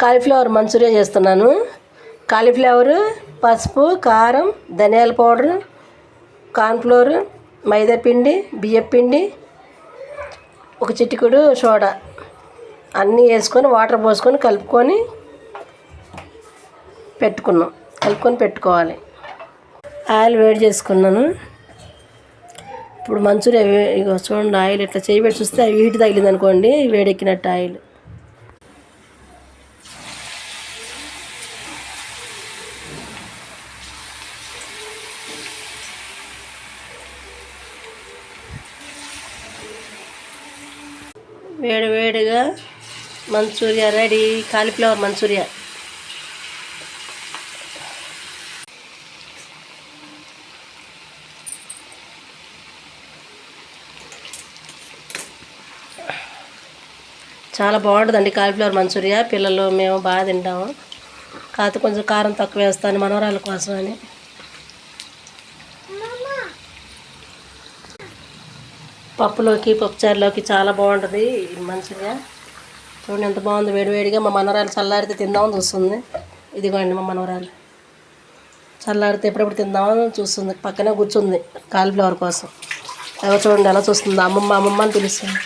Cauliflower Manchuria చేస్తున్నాను. Cauliflower, పసుపు, కారం, ధనియాల పౌడరు, కార్న్ఫ్లోరు, మైదా పిండి, బియ్యం పిండి, ఒక చిటికెడు సోడా అన్నీ వేసుకొని వాటర్ పోసుకొని కలుపుకొని పెట్టుకోవాలి. ఆయిల్ వేడి చేసుకున్నాను. ఇప్పుడు మంచూరియా ఇగో చూడండి, ఆయిల్ ఇట్లా చేయబెట్టి చూస్తే అవి హీట్ తగిలింది అనుకోండి, వేడెక్కినట్టు ఆయిల్. వేడిగా మంచూరియా రెడీ, కాలీఫ్లవర్ మంచూరియా. చాలా బాగుంటుందండి కాలీఫ్లవర్ మంచూరియా. పిల్లలు మేము బాగా తింటాము. కాకపోతే కొంచెం కారం తక్కువ వేస్తాను మనవరాల కోసం అని. పప్పులోకి పప్పుచారులోకి చాలా బాగుంటుంది ఈ మంచూరియా. చూడండి ఎంత బాగుంది, వేడివేడిగా. మా మనవరాలు చల్లారితే తిందామని చూస్తుంది. ఇదిగోండి మా మనవరాలు చల్లారితే ఎప్పుడెప్పుడు తిందామని చూస్తుంది. పక్కనే కూర్చుంది కాలీఫ్లవర్ కోసం. చూడండి ఎలా చూస్తుంది, అమ్మమ్మ అని పిలుస్తుంది.